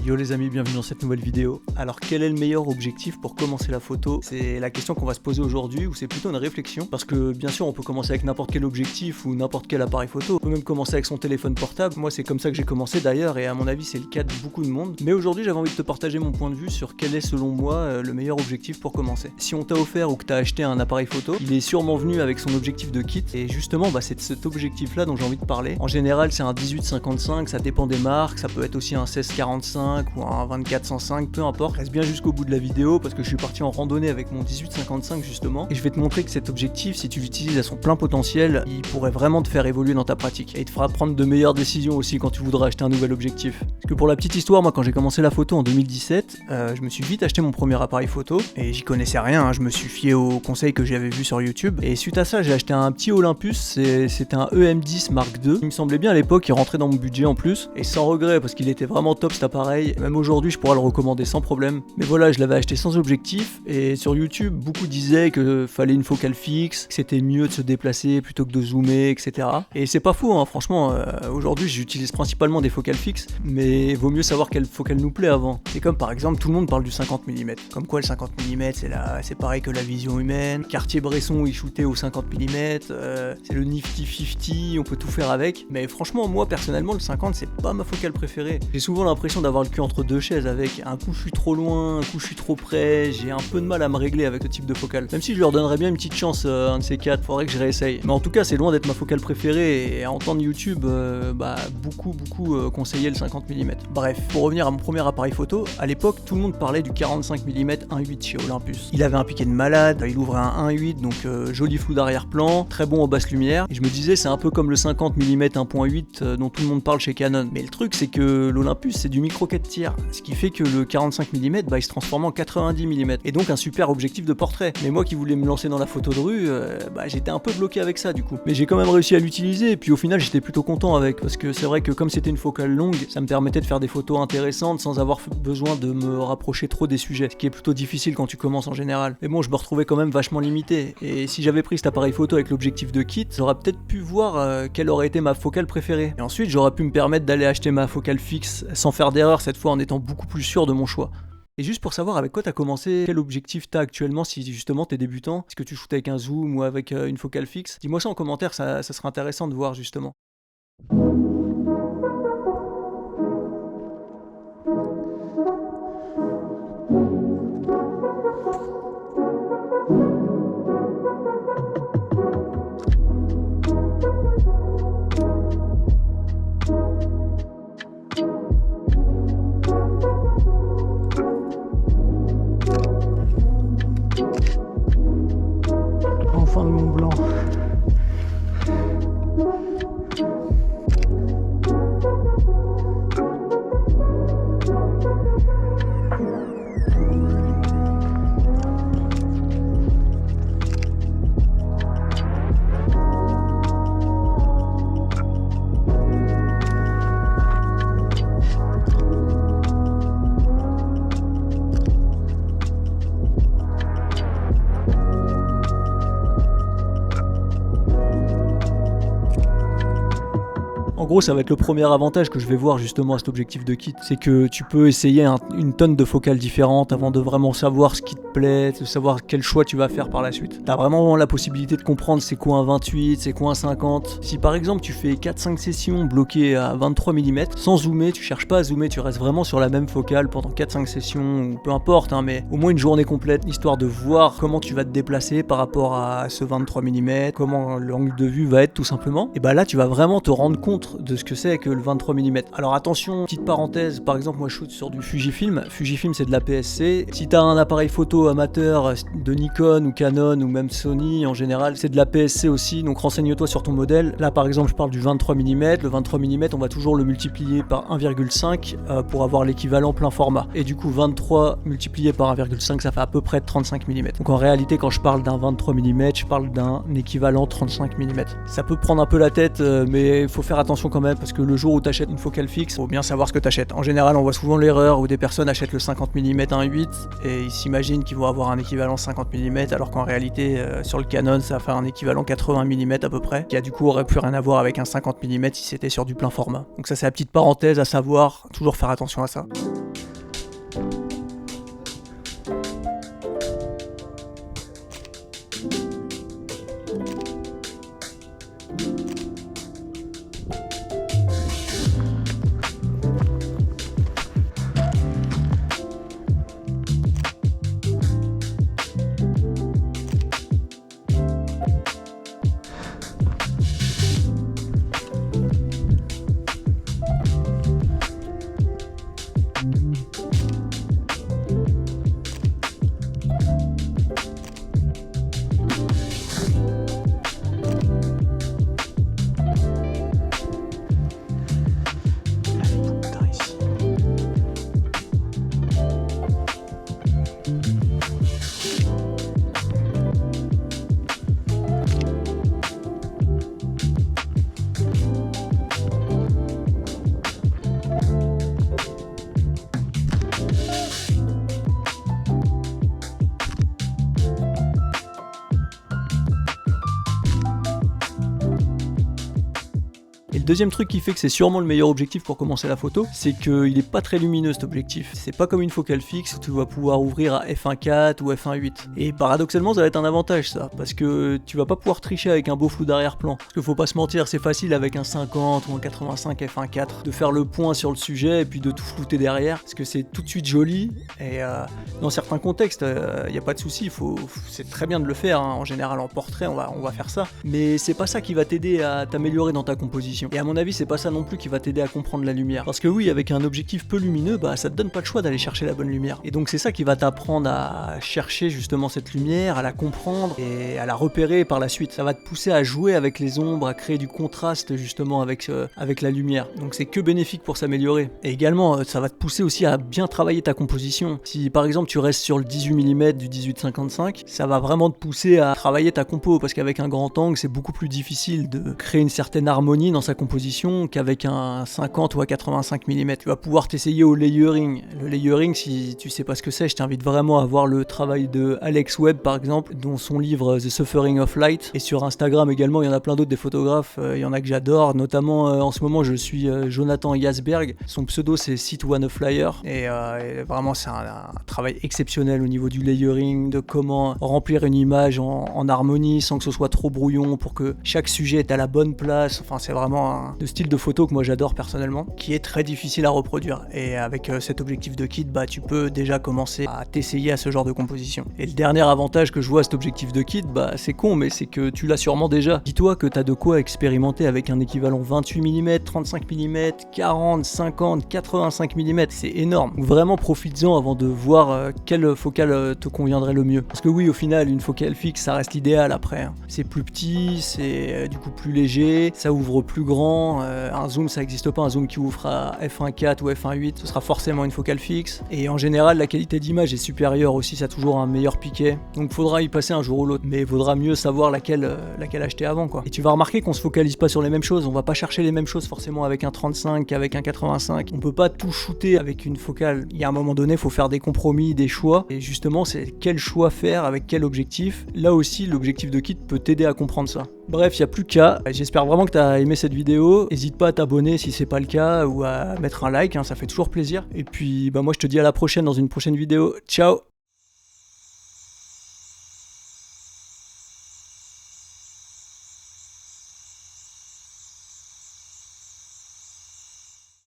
Yo les amis, bienvenue dans cette nouvelle vidéo. Alors quel est le meilleur objectif pour commencer la photo? C'est la question qu'on va se poser aujourd'hui, ou c'est plutôt une réflexion. Parce que bien sûr on peut commencer avec n'importe quel objectif ou n'importe quel appareil photo. On peut même commencer avec son téléphone portable. Moi c'est comme ça que j'ai commencé d'ailleurs, et à mon avis c'est le cas de beaucoup de monde. Mais aujourd'hui j'avais envie de te partager mon point de vue sur quel est selon moi le meilleur objectif pour commencer. Si on t'a offert ou que t'as acheté un appareil photo, il est sûrement venu avec son objectif de kit. Et justement c'est de cet objectif là dont j'ai envie de parler. En général c'est un 18-55, ça dépend des marques, ça peut être aussi un 16-45 ou un 24-105, peu importe. Reste bien jusqu'au bout de la vidéo parce que je suis parti en randonnée avec mon 18-55 justement, et je vais te montrer que cet objectif, si tu l'utilises à son plein potentiel, il pourrait vraiment te faire évoluer dans ta pratique et il te fera prendre de meilleures décisions aussi quand tu voudras acheter un nouvel objectif. Parce que pour la petite histoire, moi quand j'ai commencé la photo en 2017, je me suis vite acheté mon premier appareil photo et j'y connaissais rien, hein. Je me suis fié aux conseils que j'avais vus sur YouTube, et suite à ça j'ai acheté un petit Olympus, c'était un EM10 Mark II. Il me semblait bien à l'époque, il rentrait dans mon budget en plus, et sans regret parce qu'il était vraiment top cet appareil. Même aujourd'hui je pourrais le recommander sans problème. Mais voilà, je l'avais acheté sans objectif, et sur YouTube beaucoup disaient que fallait une focale fixe, que c'était mieux de se déplacer plutôt que de zoomer, etc. Et c'est pas faux, hein, franchement, aujourd'hui j'utilise principalement des focales fixes, mais vaut mieux savoir quelle focale nous plaît avant. C'est comme par exemple, tout le monde parle du 50 mm. Comme quoi le 50 mm c'est pareil que la vision humaine. Cartier-Bresson il shootait au 50 mm, c'est le Nifty 50, on peut tout faire avec. Mais franchement moi personnellement le 50 c'est pas ma focale préférée. J'ai souvent l'impression d'avoir le cul entre deux chaises avec. Un coup je suis trop loin, un coup je suis trop près, j'ai un peu de mal à me régler avec ce type de focale. Même si je leur donnerais bien une petite chance, un de ces quatre, faudrait que je réessaye. Mais en tout cas c'est loin d'être ma focale préférée, et à entendre YouTube, beaucoup conseillaient le 50 mm. Bref, pour revenir à mon premier appareil photo, à l'époque tout le monde parlait du 45 mm 1.8 chez Olympus. Il avait un piqué de malade, il ouvrait un 1.8, donc joli flou d'arrière-plan, très bon en basse lumière, et je me disais c'est un peu comme le 50 mm 1.8 dont tout le monde parle chez Canon. Mais le truc c'est que l'Olympus c'est du micro 4 tiers, ce qui fait que le 45 mm il se transforme en 90 mm, et donc un super objectif de portrait. Mais moi qui voulais me lancer dans la photo de rue, j'étais un peu bloqué avec ça du coup. Mais j'ai quand même réussi à l'utiliser, et puis au final j'étais plutôt content avec, parce que c'est vrai que comme c'était une focale longue, ça me permettait de faire des photos intéressantes sans avoir besoin de me rapprocher trop des sujets, ce qui est plutôt difficile quand tu commences en général. Mais bon, je me retrouvais quand même vachement limité, et si j'avais pris cet appareil photo avec l'objectif de kit, j'aurais peut-être pu voir quelle aurait été ma focale préférée. Et ensuite j'aurais pu me permettre d'aller acheter ma focale fixe sans faire d'erreur, cette fois en étant beaucoup plus sûr de mon choix. Et juste pour savoir avec quoi t'as commencé, quel objectif t'as actuellement si justement t'es débutant, est-ce que tu shootes avec un zoom ou avec une focale fixe? Dis-moi ça en commentaire, ça serait intéressant de voir justement. Enfin le Mont Blanc. En gros, ça va être le premier avantage que je vais voir justement à cet objectif de kit, c'est que tu peux essayer une tonne de focales différentes avant de vraiment savoir ce qui te plaît, de savoir quel choix tu vas faire par la suite. T'as vraiment la possibilité de comprendre c'est quoi un 28, c'est quoi un 50. Si par exemple tu fais 4-5 sessions bloquées à 23 mm, sans zoomer, tu cherches pas à zoomer, tu restes vraiment sur la même focale pendant 4-5 sessions, ou peu importe, hein, mais au moins une journée complète, histoire de voir comment tu vas te déplacer par rapport à ce 23 mm, comment l'angle de vue va être tout simplement, et là tu vas vraiment te rendre compte de ce que c'est que le 23 mm. Alors attention, petite parenthèse, par exemple moi je shoot sur du Fujifilm. Fujifilm c'est de la PSC. Si t'as un appareil photo amateur de Nikon ou Canon ou même Sony en général, c'est de la PSC aussi, donc renseigne-toi sur ton modèle. Là par exemple je parle du 23 mm. Le 23 mm on va toujours le multiplier par 1,5 pour avoir l'équivalent plein format. Et du coup 23 multiplié par 1,5 ça fait à peu près 35 mm. Donc en réalité quand je parle d'un 23 mm, je parle d'un équivalent 35 mm. Ça peut prendre un peu la tête, mais il faut faire attention quand même, parce que le jour où tu achètes une focale fixe, faut bien savoir ce que tu achètes. En général, on voit souvent l'erreur où des personnes achètent le 50 mm 1.8 et ils s'imaginent qu'ils vont avoir un équivalent 50 mm, alors qu'en réalité, sur le Canon, ça va faire un équivalent 80 mm à peu près, qui a du coup aurait plus rien à voir avec un 50 mm si c'était sur du plein format. Donc ça, c'est la petite parenthèse à savoir, toujours faire attention à ça. Et le deuxième truc qui fait que c'est sûrement le meilleur objectif pour commencer la photo, c'est qu'il est pas très lumineux cet objectif. C'est pas comme une focale fixe où tu vas pouvoir ouvrir à f1.4 ou f1.8. Et paradoxalement ça va être un avantage ça, parce que tu vas pas pouvoir tricher avec un beau flou d'arrière-plan. Parce qu'il faut pas se mentir, c'est facile avec un 50 ou un 85 f1.4 de faire le point sur le sujet et puis de tout flouter derrière, parce que c'est tout de suite joli. Et dans certains contextes, y a pas de souci, c'est très bien de le faire, hein. En général en portrait on va faire ça. Mais c'est pas ça qui va t'aider à t'améliorer dans ta composition. Et à mon avis, c'est pas ça non plus qui va t'aider à comprendre la lumière. Parce que oui, avec un objectif peu lumineux, ça te donne pas le choix d'aller chercher la bonne lumière. Et donc c'est ça qui va t'apprendre à chercher justement cette lumière, à la comprendre et à la repérer par la suite. Ça va te pousser à jouer avec les ombres, à créer du contraste justement avec la lumière. Donc c'est que bénéfique pour s'améliorer. Et également, ça va te pousser aussi à bien travailler ta composition. Si par exemple tu restes sur le 18 mm du 18-55, ça va vraiment te pousser à travailler ta compo, parce qu'avec un grand angle, c'est beaucoup plus difficile de créer une certaine harmonie dans sa composition qu'avec un 50 ou à 85 mm. Tu vas pouvoir t'essayer au layering. Le layering, si tu sais pas ce que c'est, je t'invite vraiment à voir le travail de Alex Webb par exemple, dont son livre The Suffering of Light. Et sur Instagram également, il y en a plein d'autres des photographes, il y en a que j'adore, notamment en ce moment je suis Jonathan Yasberg, son pseudo c'est Sit One a Flyer, et vraiment c'est un travail exceptionnel au niveau du layering, de comment remplir une image en harmonie sans que ce soit trop brouillon pour que chaque sujet est à la bonne place. Enfin, c'est vraiment le style de photo que moi j'adore personnellement, qui est très difficile à reproduire. Et avec cet objectif de kit, tu peux déjà commencer à t'essayer à ce genre de composition. Et le dernier avantage que je vois à cet objectif de kit, c'est con, mais c'est que tu l'as sûrement déjà. Dis-toi que t'as de quoi expérimenter avec un équivalent 28 mm, 35 mm, 40, 50, 85 mm. C'est énorme. Donc vraiment profites-en avant de voir quelle focale te conviendrait le mieux. Parce que oui, au final, une focale fixe, ça reste l'idéal après, hein. C'est plus petit, c'est du coup plus léger, ça ouvre plus grand, un zoom ça n'existe pas, un zoom qui ouvre à f1.4 ou f1.8, ce sera forcément une focale fixe, et en général la qualité d'image est supérieure aussi, ça a toujours un meilleur piqué, donc faudra y passer un jour ou l'autre, mais il vaudra mieux savoir laquelle acheter avant quoi. Et tu vas remarquer qu'on se focalise pas sur les mêmes choses, on va pas chercher les mêmes choses forcément avec un 35 qu'avec un 85, on peut pas tout shooter avec une focale, il y a un moment donné faut faire des compromis, des choix, et justement c'est quel choix faire avec quel objectif. Là aussi l'objectif de kit peut t'aider à comprendre ça. Bref, il n'y a plus qu'à. J'espère vraiment que tu as aimé cette vidéo. N'hésite pas à t'abonner si c'est pas le cas ou à mettre un like, hein, ça fait toujours plaisir. Et puis moi je te dis à la prochaine dans une prochaine vidéo. Ciao!